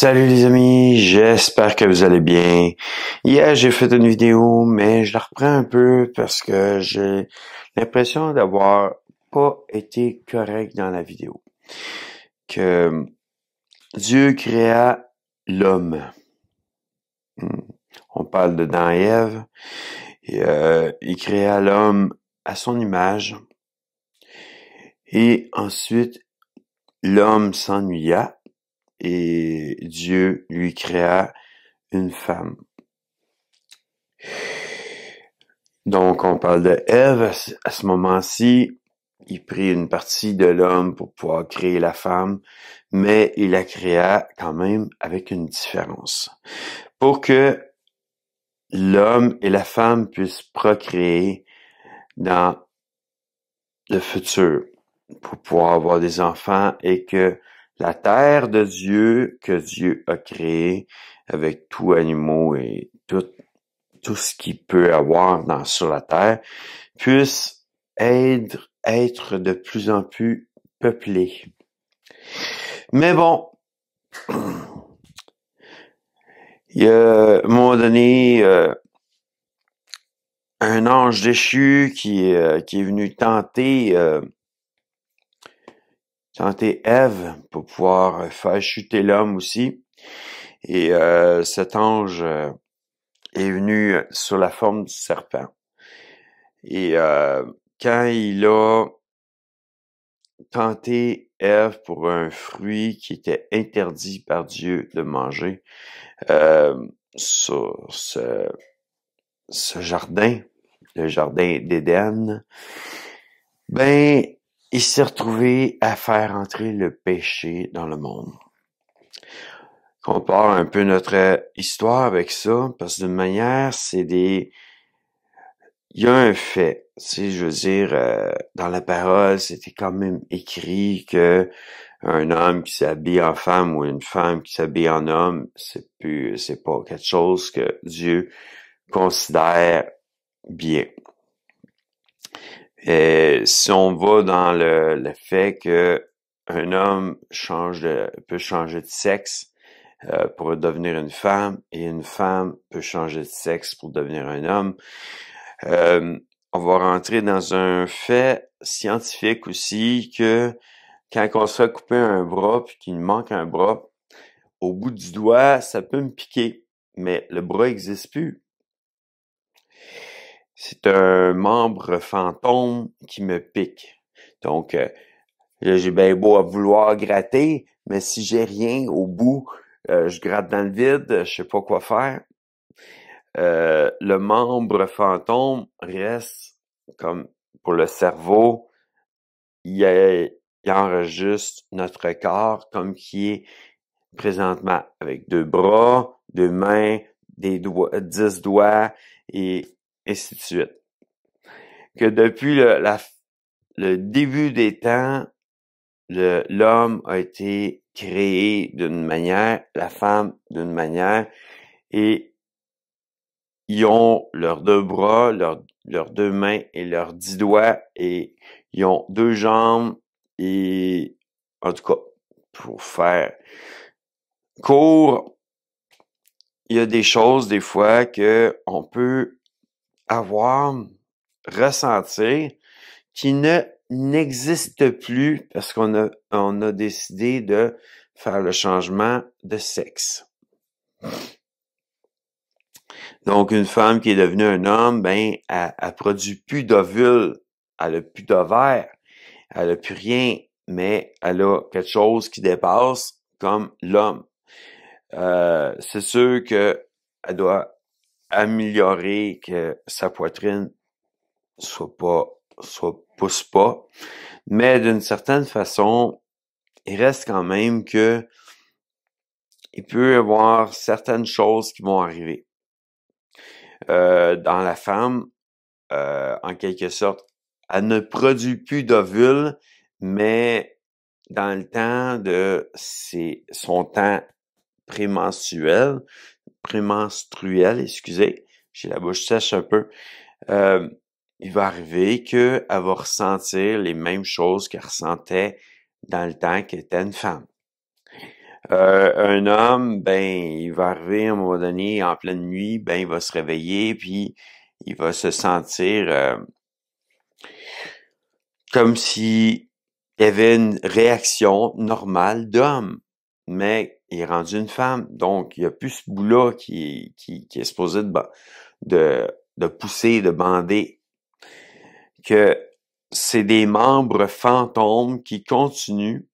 Salut les amis, j'espère que vous allez bien. Hier, j'ai fait une vidéo, mais je la reprends un peu parce que j'ai l'impression d'avoir pas été correct dans la vidéo. Que Dieu créa l'homme. On parle de Dan et Ève. Et, il créa l'homme à son image. Et ensuite, l'homme s'ennuya et Dieu lui créa une femme. Donc, on parle de Ève. À ce moment-ci, il prit une partie de l'homme pour pouvoir créer la femme, mais il la créa quand même avec une différence. Pour que l'homme et la femme puissent procréer dans le futur, pour pouvoir avoir des enfants et que la terre de Dieu, que Dieu a créée avec tous animaux et tout ce qu'il peut avoir sur la terre, puisse être de plus en plus peuplé. Mais bon, il y a à un moment donné un ange déchu qui est venu tenter Ève pour pouvoir faire chuter l'homme aussi. Et cet ange est venu sur la forme du serpent. Et quand il a tenté Ève pour un fruit qui était interdit par Dieu de manger, sur ce jardin, le jardin d'Éden, ben, il s'est retrouvé à faire entrer le péché dans le monde. On compare un peu notre histoire avec ça, parce que d'une manière, il y a un fait, je veux dire, dans la parole, c'était quand même écrit que un homme qui s'habille en femme ou une femme qui s'habille en homme, c'est pas quelque chose que Dieu considère bien. Et si on va dans le fait que un homme peut changer de sexe pour devenir une femme et une femme peut changer de sexe pour devenir un homme, on va rentrer dans un fait scientifique aussi que quand on se fait couper un bras puis qu'il nous manque un bras, au bout du doigt, ça peut me piquer, mais le bras n'existe plus. C'est un membre fantôme qui me pique. Donc, là, j'ai bien beau à vouloir gratter, mais si j'ai rien au bout, je gratte dans le vide, je sais pas quoi faire. Le membre fantôme reste comme pour le cerveau, il enregistre notre corps comme qui est présentement avec 2 bras, 2 mains, des doigts, 10 doigts et ainsi de suite. Que depuis le début des temps, l'homme a été créé d'une manière, la femme d'une manière, et ils ont leurs 2 bras, leurs 2 mains et leurs 10 doigts, et ils ont 2 jambes, et en tout cas, pour faire court, il y a des choses des fois que on peut ressentir, qui n'existent plus parce qu'on a décidé de faire le changement de sexe. Donc, une femme qui est devenue un homme, ben, elle produit plus d'ovules, elle a plus d'ovaires, elle a plus rien, mais elle a quelque chose qui dépasse comme l'homme. C'est sûr que elle doit améliorer que sa poitrine pousse pas, mais d'une certaine façon, il reste quand même que il peut y avoir certaines choses qui vont arriver. Dans la femme, en quelque sorte, elle ne produit plus d'ovules, mais dans le temps de son temps prémenstruel, excusez, j'ai la bouche sèche un peu, il va arriver qu'elle va ressentir les mêmes choses qu'elle ressentait dans le temps qu'elle était une femme. Un homme, ben, il va arriver à un moment donné, en pleine nuit, ben, il va se réveiller, puis il va se sentir comme si il y avait une réaction normale d'homme, mais il est rendu une femme. Donc, il n'y a plus ce bout-là qui est supposé de pousser, de bander. Que c'est des membres fantômes qui continuent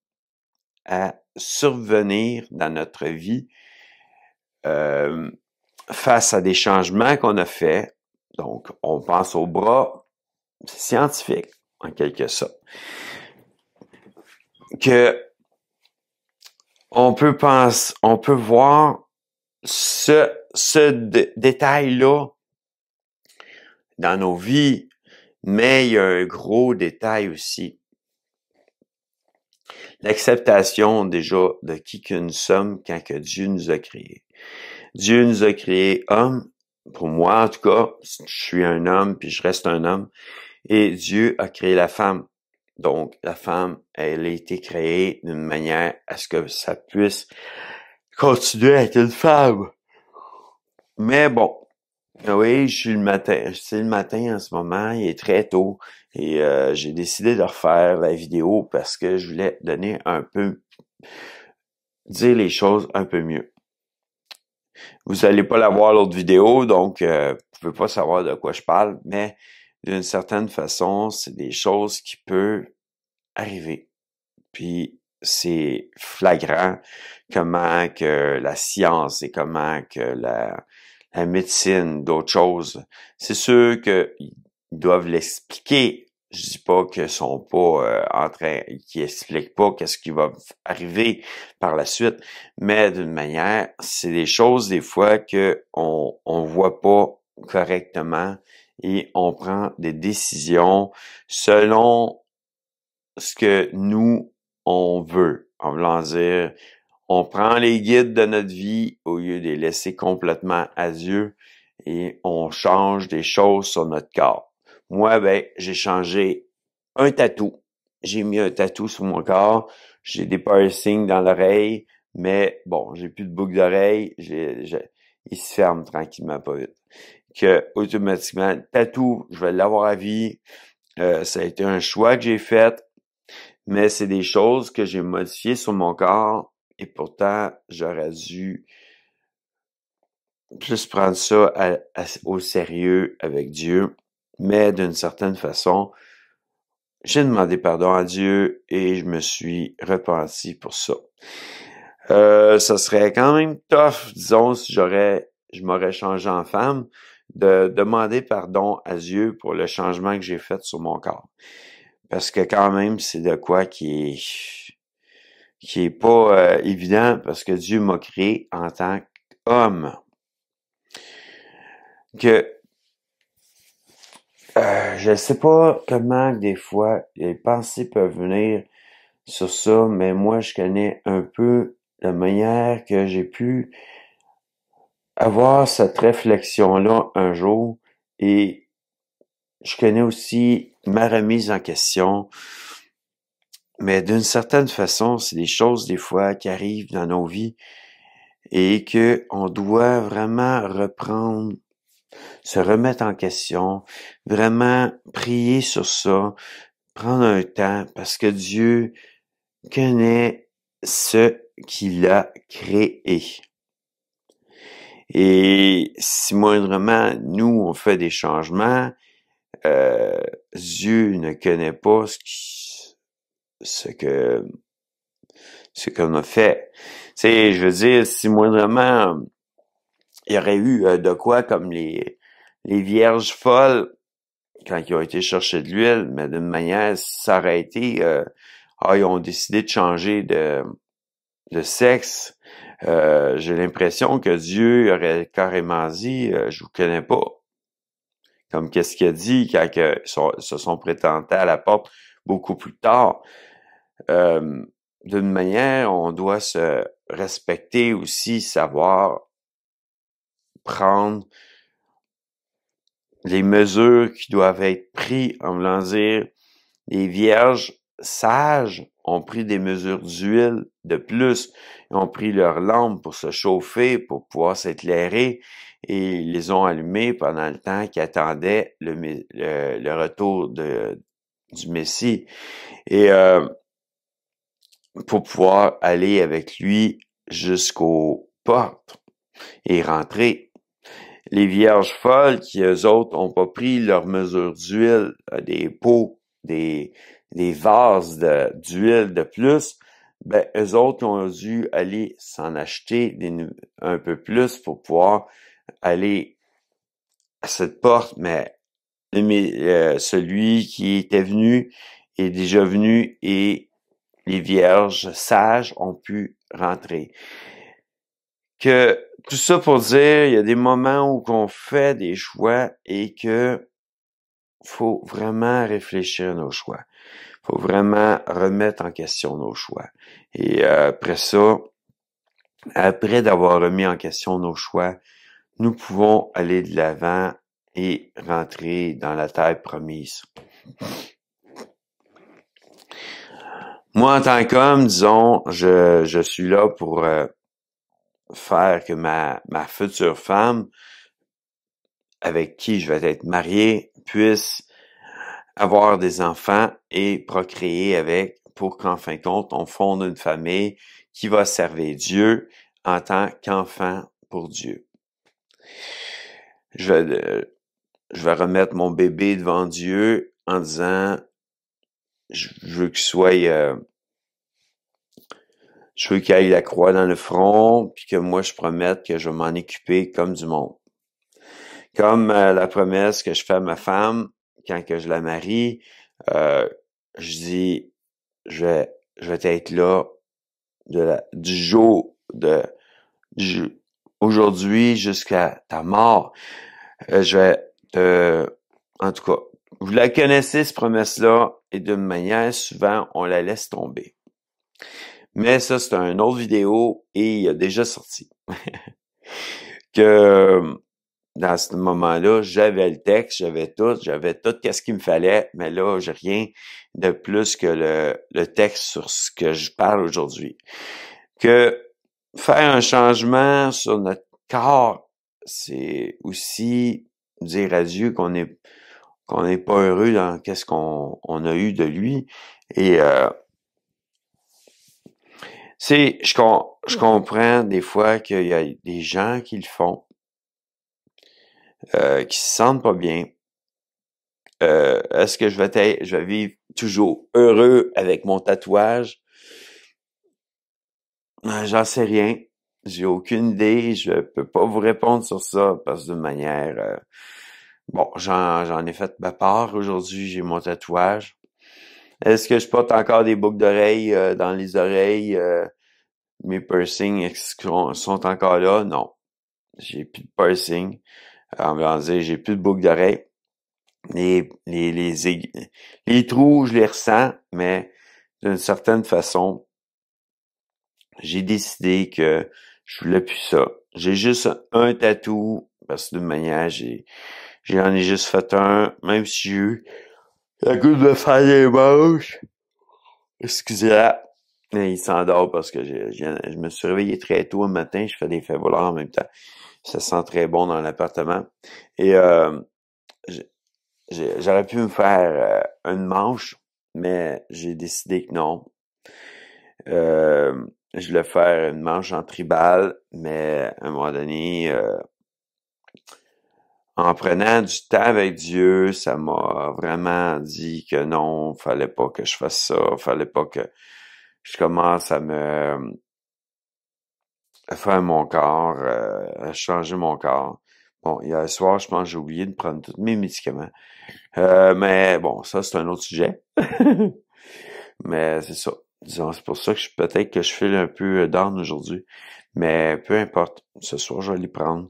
à survenir dans notre vie face à des changements qu'on a faits. Donc, on pense au bras, c'est scientifique, en quelque sorte. Que on peut voir ce détail-là dans nos vies, mais il y a un gros détail aussi. L'acceptation déjà de qui que nous sommes quand que Dieu nous a créés. Dieu nous a créés hommes. Pour moi, en tout cas, je suis un homme puis je reste un homme. Et Dieu a créé la femme. Donc, la femme, elle a été créée d'une manière à ce que ça puisse continuer à être une femme. Mais bon, oui, c'est le matin en ce moment, il est très tôt et j'ai décidé de refaire la vidéo parce que je voulais dire les choses un peu mieux. Vous allez pas la voir l'autre vidéo, donc vous pouvez pas savoir de quoi je parle, mais d'une certaine façon, c'est des choses qui peuvent arriver. Puis c'est flagrant comment que la science et comment que la médecine, d'autres choses, c'est sûr qu'ils doivent l'expliquer. Je dis pas qu'ils sont pas qu'ils expliquent pas qu'est-ce qui va arriver par la suite, mais d'une manière, c'est des choses des fois que on voit pas correctement et on prend des décisions selon ce que nous on veut. En voulant dire, on prend les guides de notre vie au lieu de les laisser complètement à Dieu et on change des choses sur notre corps. Moi, ben, j'ai changé un tatou. J'ai mis un tatou sur mon corps. J'ai des piercings dans l'oreille, mais bon, j'ai plus de boucle d'oreille. Il se ferme tranquillement, pas vite. Que, automatiquement, le tatou, je vais l'avoir à vie. Ça a été un choix que j'ai fait, mais c'est des choses que j'ai modifiées sur mon corps et pourtant, j'aurais dû plus prendre ça au sérieux avec Dieu. Mais d'une certaine façon, j'ai demandé pardon à Dieu et je me suis repenti pour ça. Ça serait quand même tough, disons, si je m'aurais changé en femme, de demander pardon à Dieu pour le changement que j'ai fait sur mon corps. Parce que quand même, c'est de quoi qui est pas évident, parce que Dieu m'a créé en tant qu'homme. Que je sais pas comment des fois les pensées peuvent venir sur ça, mais moi je connais un peu la manière que j'ai pu avoir cette réflexion-là un jour et je connais aussi ma remise en question, mais d'une certaine façon, c'est des choses des fois qui arrivent dans nos vies et que on doit vraiment se remettre en question, vraiment prier sur ça, prendre un temps parce que Dieu connaît ce qu'il a créé. Et si moindrement, nous, on fait des changements, Dieu ne connaît pas ce qu'on a fait. Tu sais, je veux dire, si moindrement, il y aurait eu de quoi comme les vierges folles quand ils ont été chercher de l'huile, mais d'une manière, ça aurait été, ils ont décidé de changer de sexe. J'ai l'impression que Dieu aurait carrément dit, je vous connais pas. Comme qu'est-ce qu'il a dit quand se sont présentés à la porte beaucoup plus tard. D'une manière, on doit se respecter aussi, savoir prendre les mesures qui doivent être prises, en voulant dire, les vierges sages ont pris des mesures d'huile de plus. Ils ont pris leurs lampes pour se chauffer, pour pouvoir s'éclairer, et ils les ont allumées pendant le temps qu'ils attendaient le retour du Messie. Et pour pouvoir aller avec lui jusqu'aux portes et rentrer. Les vierges folles, qui eux autres ont pas pris leurs mesures d'huile, des pots, des vases d'huile de plus, ben eux autres ont dû aller s'en acheter un peu plus pour pouvoir aller à cette porte, mais celui qui était venu est déjà venu et les vierges sages ont pu rentrer. Que tout ça pour dire, il y a des moments où on fait des choix et que faut vraiment réfléchir à nos choix. Faut vraiment remettre en question nos choix. Et après ça, après d'avoir remis en question nos choix, nous pouvons aller de l'avant et rentrer dans la terre promise. Moi, en tant qu'homme, disons, je suis là pour faire que ma future femme, avec qui je vais être marié, puisse avoir des enfants et procréer avec, pour qu'en fin de compte, on fonde une famille qui va servir Dieu en tant qu'enfant pour Dieu. Je vais remettre mon bébé devant Dieu en disant, je veux qu'il aille la croix dans le front, puis que moi je promette que je vais m'en occuper comme du monde. Comme la promesse que je fais à ma femme quand que je la marie, je dis je vais être là aujourd'hui jusqu'à ta mort. En tout cas, vous la connaissez, cette promesse-là, et d'une manière, souvent, on la laisse tomber. Mais ça, c'est une autre vidéo et il a déjà sorti. Que dans ce moment-là, j'avais le texte, j'avais tout qu'est-ce qu'il me fallait, mais là, j'ai rien de plus que le texte sur ce que je parle aujourd'hui. Que faire un changement sur notre corps, c'est aussi dire à Dieu qu'on n'est pas heureux dans qu'est-ce qu'on a eu de lui. Et je comprends des fois qu'il y a des gens qui le font, qui se sentent pas bien. Est-ce que je vais vivre toujours heureux avec mon tatouage? J'en sais rien. J'ai aucune idée. Je peux pas vous répondre sur ça parce que d'une manière, bon, j'en ai fait ma part. Aujourd'hui, j'ai mon tatouage. Est-ce que je porte encore des boucles d'oreilles dans les oreilles? Mes piercings sont encore là? Non. J'ai plus de piercing. En voulant dire, j'ai plus de boucles d'oreilles. Les trous, je les ressens, mais d'une certaine façon, j'ai décidé que je voulais plus ça. J'ai juste un tatou, parce que d'une manière, j'en ai juste fait un, même si j'ai eu le goût de faire des manches. Excusez-la. Mais il s'endort parce que je me suis réveillé très tôt le matin, je fais des faits volants en même temps. Ça sent très bon dans l'appartement. Et j'aurais pu me faire une manche, mais j'ai décidé que non. Je voulais faire une manche en tribal, mais à un moment donné, en prenant du temps avec Dieu, ça m'a vraiment dit que non, fallait pas que je fasse ça, fallait pas que je commence à faire mon corps, à changer mon corps. Bon, hier soir, je pense que j'ai oublié de prendre tous mes médicaments. Mais bon, ça, c'est un autre sujet. Mais c'est ça. Disons, c'est pour ça que peut-être que je file un peu down aujourd'hui. Mais peu importe. Ce soir, je vais les prendre.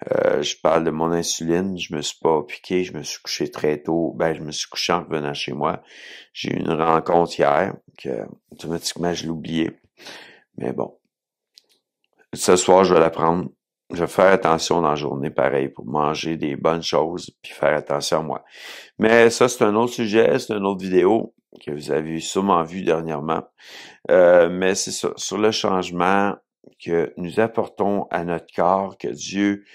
Je parle de mon insuline. Je me suis pas piqué. Je me suis couché très tôt. Je me suis couché en revenant chez moi. J'ai eu une rencontre hier que automatiquement, je l'ai oublié. Mais bon. Ce soir, je vais la prendre. Je vais faire attention dans la journée, pareil, pour manger des bonnes choses puis faire attention à moi. Mais ça, c'est un autre sujet, c'est une autre vidéo. que vous avez sûrement vu dernièrement. Mais c'est ça, sur le changement que nous apportons à notre corps, que Dieu,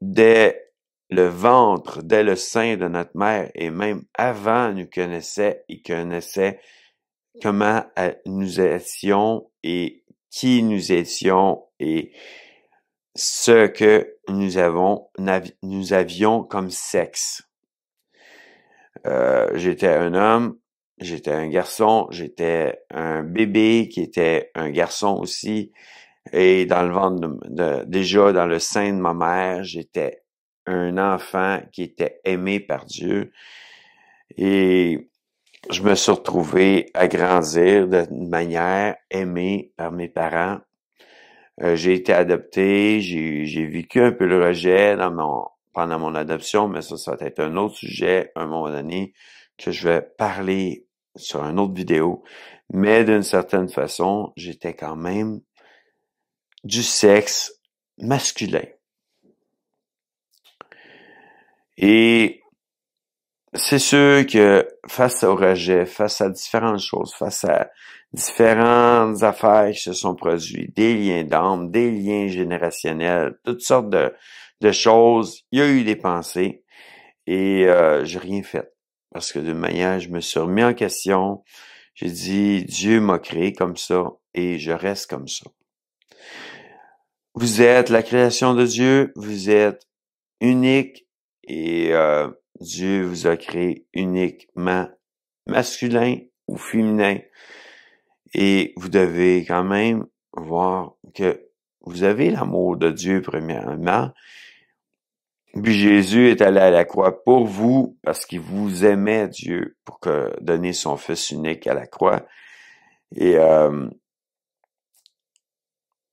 dès le ventre, dès le sein de notre mère, et même avant nous connaissait, il connaissait comment nous étions et qui nous étions et ce que nous avions comme sexe. J'étais un homme, j'étais un garçon, j'étais un bébé qui était un garçon aussi. Et dans le ventre déjà dans le sein de ma mère, j'étais un enfant qui était aimé par Dieu. Et je me suis retrouvé à grandir d'une manière aimée par mes parents. J'ai été adopté, j'ai vécu un peu le rejet pendant mon adoption, mais ça va être un autre sujet à un moment donné que je vais parler sur une autre vidéo. Mais d'une certaine façon, j'étais quand même du sexe masculin. Et c'est sûr que face au rejet, face à différentes choses, face à différentes affaires qui se sont produites, des liens d'âme, des liens générationnels, toutes sortes de choses, il y a eu des pensées et j'ai rien fait. Parce que d'une manière, je me suis remis en question, j'ai dit, Dieu m'a créé comme ça et je reste comme ça. Vous êtes la création de Dieu, vous êtes unique et Dieu vous a créé uniquement masculin ou féminin. Et vous devez quand même voir que vous avez l'amour de Dieu premièrement. Puis Jésus est allé à la croix pour vous parce qu'il vous aimait Dieu pour donner son Fils unique à la croix. Et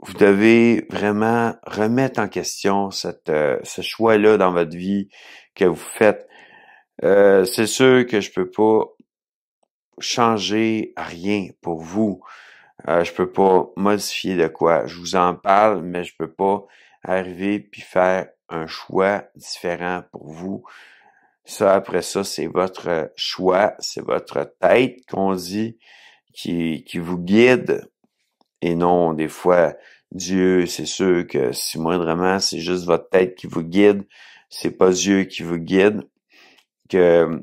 vous devez vraiment remettre en question ce choix-là dans votre vie que vous faites. C'est sûr que je peux pas changer rien pour vous. Je peux pas modifier de quoi. Je vous en parle, mais je peux pas arriver puis faire un choix différent pour vous. Ça, après ça, c'est votre choix, c'est votre tête qu'on dit qui vous guide. Et non, des fois, Dieu, c'est sûr que si moindrement, c'est juste votre tête qui vous guide, c'est pas Dieu qui vous guide, que,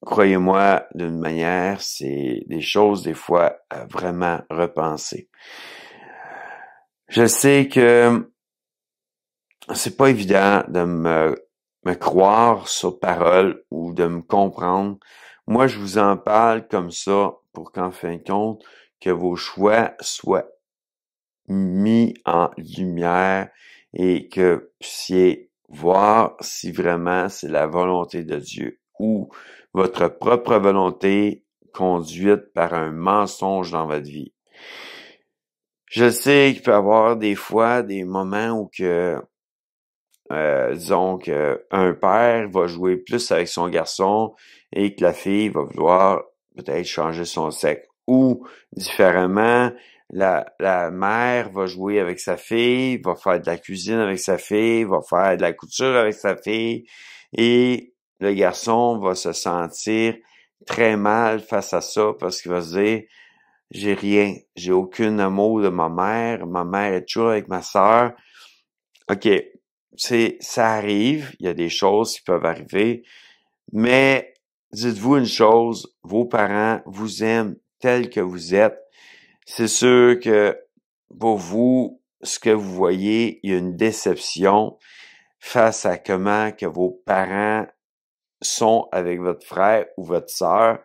croyez-moi, d'une manière, c'est des choses, des fois, à vraiment repenser. Je sais que c'est pas évident de me croire sur parole ou de me comprendre. Moi, je vous en parle comme ça pour qu'en fin de compte, que vos choix soient mis en lumière et que vous puissiez voir si vraiment c'est la volonté de Dieu ou votre propre volonté conduite par un mensonge dans votre vie. Je sais qu'il peut y avoir des fois des moments où que disons qu'un père va jouer plus avec son garçon et que la fille va vouloir peut-être changer son sexe. Ou, différemment, la mère va jouer avec sa fille, va faire de la cuisine avec sa fille, va faire de la couture avec sa fille, et le garçon va se sentir très mal face à ça parce qu'il va se dire, j'ai rien, j'ai aucun amour de ma mère est toujours avec ma sœur. OK, ça arrive, il y a des choses qui peuvent arriver, mais dites-vous une chose, vos parents vous aiment tel que vous êtes. C'est sûr que pour vous, ce que vous voyez, il y a une déception face à comment que vos parents sont avec votre frère ou votre sœur.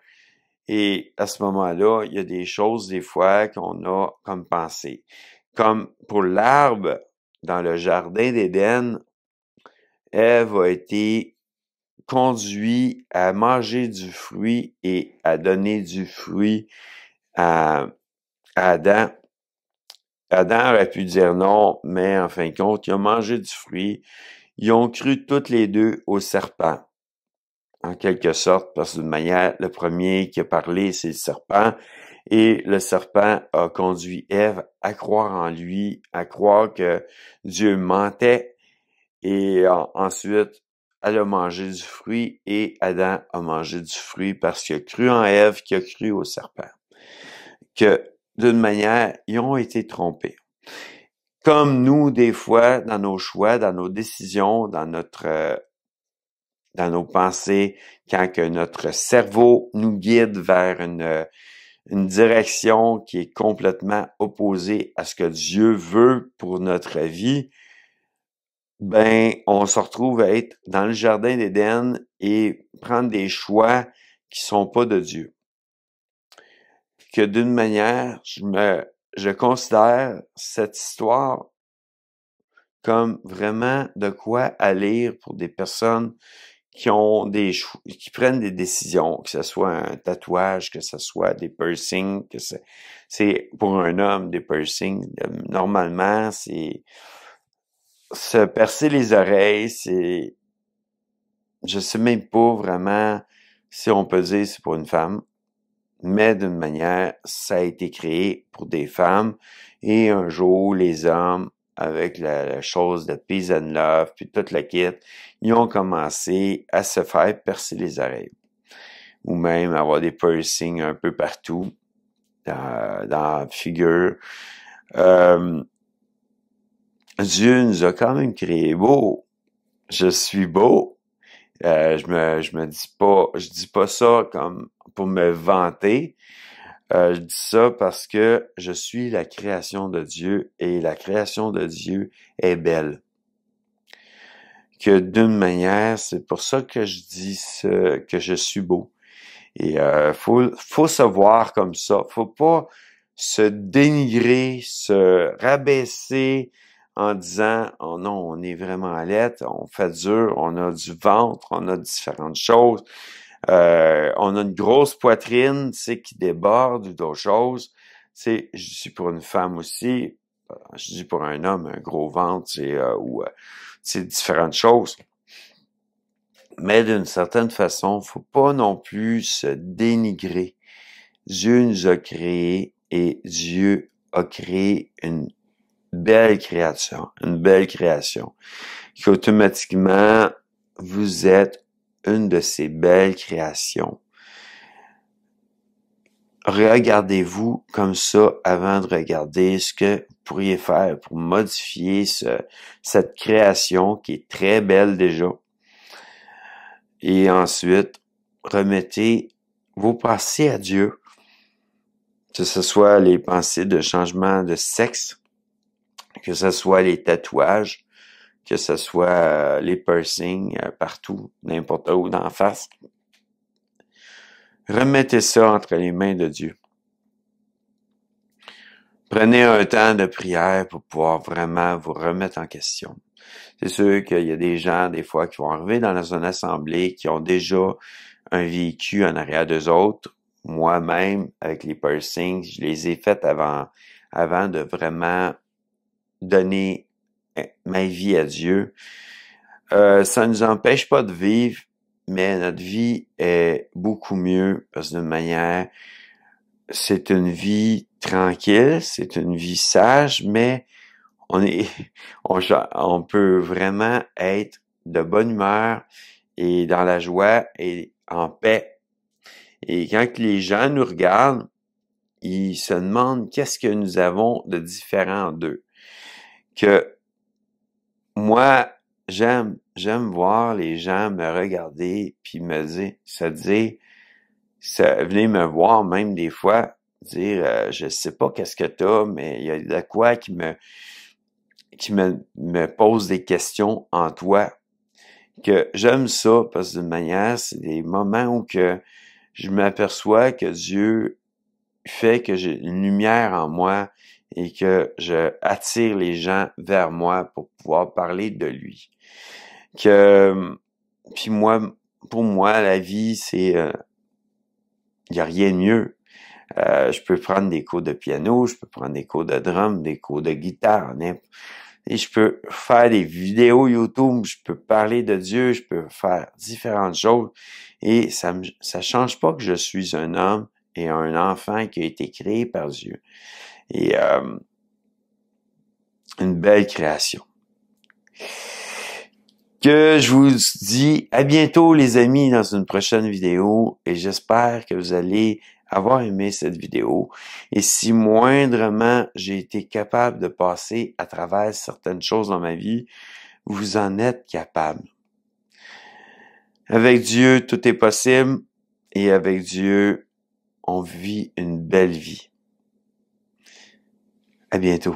Et à ce moment-là, il y a des choses des fois qu'on a comme pensée. Comme pour l'arbre dans le jardin d'Éden, Ève a été conduite à manger du fruit et à donner du fruit à Adam. Adam aurait pu dire non, mais en fin de compte, ils ont mangé du fruit. Ils ont cru toutes les deux au serpent, en quelque sorte, parce que d'une manière, le premier qui a parlé, c'est le serpent. Et le serpent a conduit Ève à croire en lui, à croire que Dieu mentait. Et ensuite, elle a mangé du fruit et Adam a mangé du fruit parce qu'il a cru en Ève, qu'il a cru au serpent. Que, d'une manière, ils ont été trompés. Comme nous, des fois, dans nos choix, dans nos décisions, dans nos pensées, quand que notre cerveau nous guide vers une direction qui est complètement opposée à ce que Dieu veut pour notre vie, ben, on se retrouve à être dans le jardin d'Éden et prendre des choix qui sont pas de Dieu. Que d'une manière, je considère cette histoire comme vraiment de quoi à lire pour des personnes qui ont qui prennent des décisions, que ce soit un tatouage, que ce soit des piercings, c'est pour un homme des piercings. Normalement, c'est se percer les oreilles, je sais même pas vraiment si on peut dire c'est pour une femme, mais d'une manière, ça a été créé pour des femmes et un jour, les hommes, avec la chose de peace and love, puis toute la kit, ils ont commencé à se faire percer les oreilles. Ou même avoir des piercings un peu partout, dans la figure. Dieu nous a quand même créé beau. Je suis beau. Je dis pas ça comme pour me vanter. Je dis ça parce que je suis la création de Dieu et la création de Dieu est belle. Que d'une manière, c'est pour ça que je dis que je suis beau. Et faut se voir comme ça. Faut pas se dénigrer, se rabaisser en disant oh non, on est vraiment laid, on fait dur, on a du ventre, on a différentes choses. On a une grosse poitrine, qui déborde ou d'autres choses. Je dis pour une femme aussi, je dis pour un homme, un gros ventre, c'est différentes choses. Mais d'une certaine façon, faut pas non plus se dénigrer. Dieu nous a créés et Dieu a créé une belle création, qu'automatiquement, vous êtes une de ces belles créations. Regardez-vous comme ça avant de regarder ce que vous pourriez faire pour modifier cette création qui est très belle déjà. Et ensuite, remettez vos pensées à Dieu. Que ce soit les pensées de changement de sexe, que ce soit les tatouages, que ce soit les piercings partout, n'importe où dans la face. Remettez ça entre les mains de Dieu. Prenez un temps de prière pour pouvoir vraiment vous remettre en question. C'est sûr qu'il y a des gens, des fois, qui vont arriver dans une assemblée, qui ont déjà un vécu en arrière d'eux autres. Moi-même, avec les piercings, je les ai faits avant de vraiment donner ma vie à Dieu. Ça ne nous empêche pas de vivre, mais notre vie est beaucoup mieux parce que d'une manière, c'est une vie tranquille, c'est une vie sage, mais on peut vraiment être de bonne humeur et dans la joie et en paix. Et quand les gens nous regardent, ils se demandent qu'est-ce que nous avons de différent d'eux. Que moi, j'aime voir les gens me regarder puis me dire, venez me voir même des fois, dire, je sais pas qu'est-ce que t'as, mais il y a de quoi qui me pose des questions en toi. Que j'aime ça parce que d'une manière, c'est des moments où que je m'aperçois que Dieu fait que j'ai une lumière en moi et que je attire les gens vers moi pour pouvoir parler de lui. Puis moi, pour moi, la vie, c'est y a rien de mieux. Je peux prendre des cours de piano, je peux prendre des cours de drum, des cours de guitare, et je peux faire des vidéos YouTube, je peux parler de Dieu, je peux faire différentes choses. Et ça change pas que je suis un homme et un enfant qui a été créé par Dieu. Et une belle création. que je vous dis à bientôt les amis dans une prochaine vidéo et j'espère que vous allez avoir aimé cette vidéo et si moindrement j'ai été capable de passer à travers certaines choses dans ma vie, vous en êtes capable. Avec Dieu, tout est possible et avec Dieu, on vit une belle vie. À bientôt.